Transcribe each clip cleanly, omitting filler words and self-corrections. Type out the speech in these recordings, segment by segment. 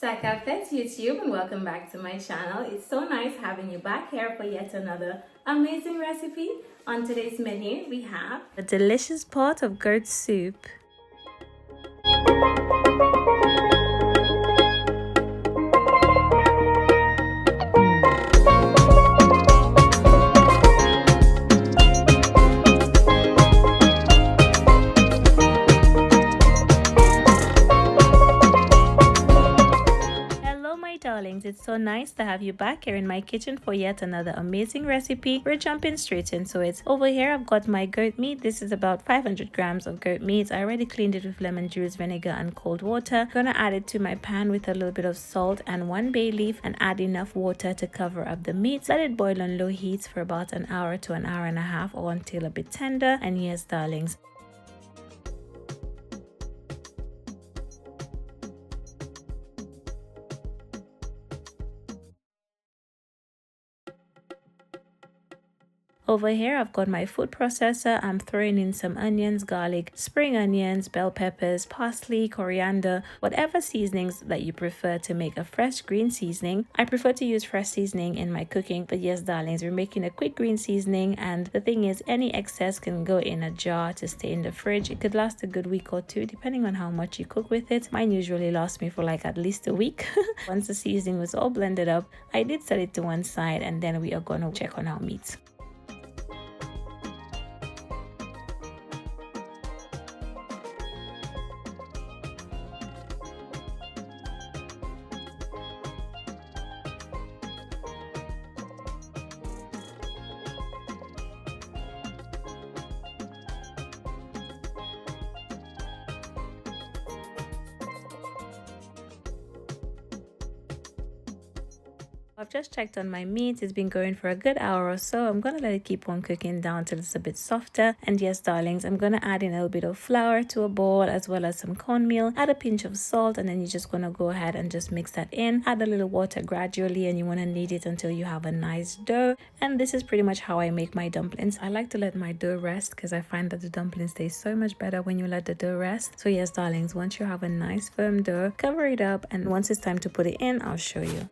Saka Pets YouTube, and welcome back to my channel. It's so nice having you back here for yet another amazing recipe. On today's menu we have a delicious pot of goat soup. Darlings, it's so nice to have you back here in my kitchen for yet another amazing recipe. We're jumping straight into it. Over here I've got my goat meat. This is about 500 grams of goat meat. I already cleaned it with lemon juice, vinegar and cold water. Gonna add it to my pan with a little bit of salt and 1 bay leaf and add enough water to cover up the meat. Let it boil on low heat for about an hour to an hour and a half, or until a bit tender. And yes, darlings, over here I've got my food processor. I'm throwing in some onions, garlic, spring onions, bell peppers, parsley, coriander, whatever seasonings that you prefer to make a fresh green seasoning. I prefer to use fresh seasoning in my cooking, but yes, darlings, we're making a quick green seasoning, and the thing is, any excess can go in a jar to stay in the fridge. It could last a good week or two depending on how much you cook with it. Mine usually lasts me for like at least a week. Once the seasoning was all blended up, I did set it to one side, and then we are going to check on our meat. I've just checked on my meat. It's been going for a good hour or so. I'm gonna let it keep on cooking down till it's a bit softer. And yes, darlings, I'm gonna add in a little bit of flour to a bowl, as well as some cornmeal. Add a pinch of salt, and then you're just gonna go ahead and just mix that in. Add a little water gradually, and you want to knead it until you have a nice dough. And this is pretty much how I make my dumplings. I like to let my dough rest because I find that the dumplings taste so much better when you let the dough rest. So yes, darlings, once you have a nice firm dough, cover it up, and once it's time to put it in, I'll show you.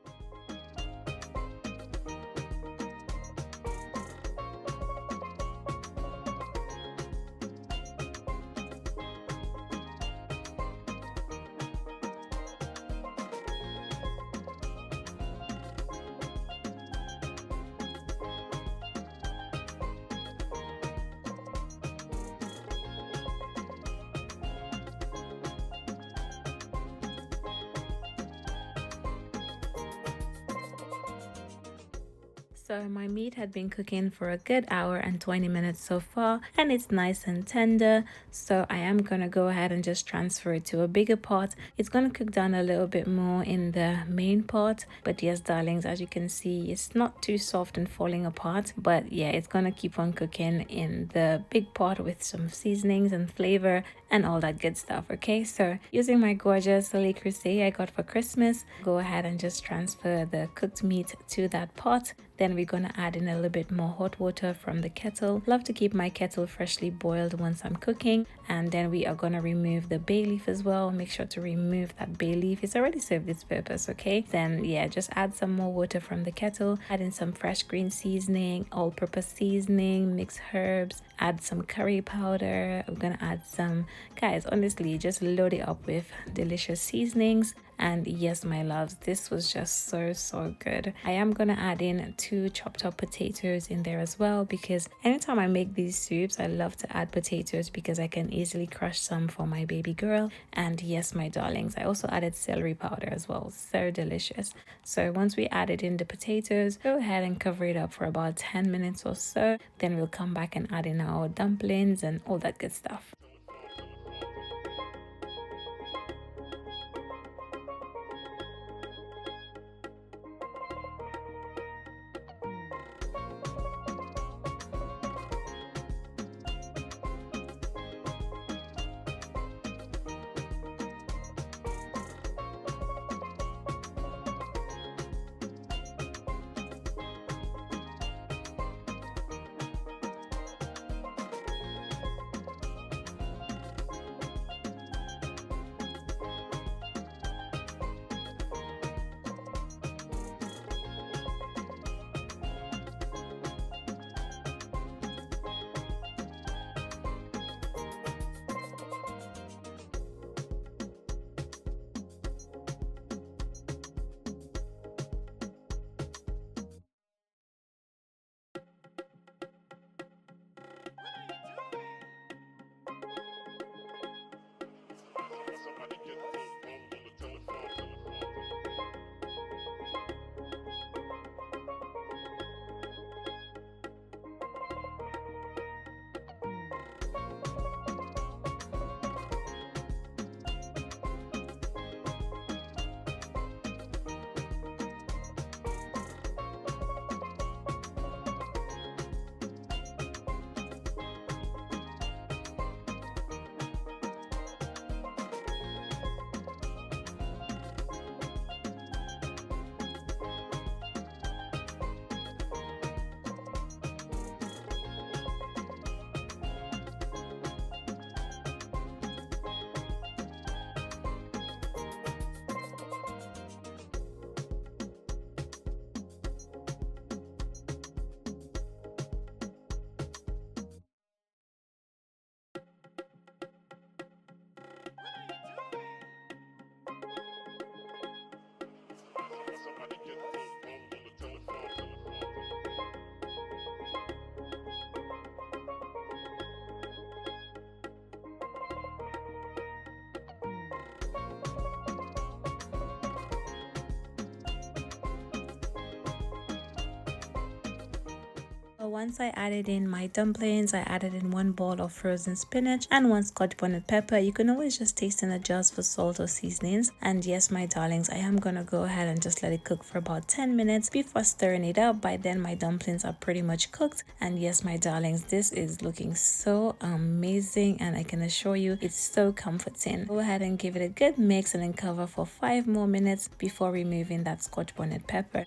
So my meat had been cooking for a good hour and 20 minutes so far, and it's nice and tender. So I am gonna go ahead and just transfer it to a bigger pot. It's gonna cook down a little bit more in the main pot, but yes, darlings, as you can see, it's not too soft and falling apart. But yeah, it's gonna keep on cooking in the big pot with some seasonings and flavor and all that good stuff. Okay, so using my gorgeous Le Creuset I got for Christmas, go ahead and just transfer the cooked meat to that pot. Then we're gonna add in a little bit more hot water from the kettle. Love to keep my kettle freshly boiled once I'm cooking. And then we are gonna remove the bay leaf as well. Make sure to remove that bay leaf. It's already served its purpose, okay? Then yeah, just add some more water from the kettle. Add in some fresh green seasoning, all-purpose seasoning, mixed herbs. Add some curry powder. I'm gonna add some, guys, honestly, just load it up with delicious seasonings. And yes, my loves, this was just so good. I am gonna add in 2 chopped up potatoes in there as well, because anytime I make these soups, I love to add potatoes because I can easily crush some for my baby girl. And yes, my darlings, I also added celery powder as well. So delicious. So once we added in the potatoes, go ahead and cover it up for about 10 minutes or so. Then we'll come back and add in our dumplings and all that good stuff. So once I added in my dumplings, I added in 1 ball of frozen spinach and 1 Scotch bonnet pepper. You can always just taste and adjust for salt or seasonings. And yes, my darlings, I am gonna go ahead and just let it cook for about 10 minutes before stirring it up. By then my dumplings are pretty much cooked. And yes, my darlings, this is looking so amazing, and I can assure you it's so comforting. Go ahead and give it a good mix and then cover for 5 more minutes before removing that Scotch bonnet pepper.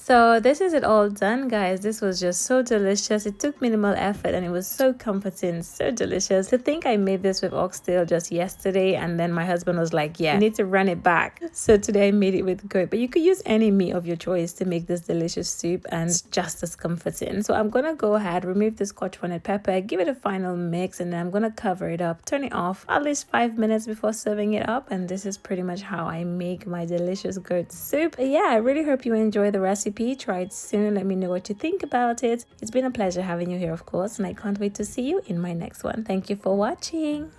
So this is it all done, guys. This was just so delicious. It took minimal effort and it was so comforting, so delicious. To think I made this with oxtail just yesterday, and then my husband was like, yeah, you need to run it back. So today I made it with goat, but you could use any meat of your choice to make this delicious soup, and it's just as comforting. So I'm gonna go ahead, remove the Scotch bonnet pepper, give it a final mix, and then I'm gonna cover it up, turn it off at least 5 minutes before serving it up. And this is pretty much how I make my delicious goat soup. But yeah, I really hope you enjoy the recipe. Try it soon. Let me know what you think about it. It's been a pleasure having you here, of course, and I can't wait to see you in my next one. Thank you for watching.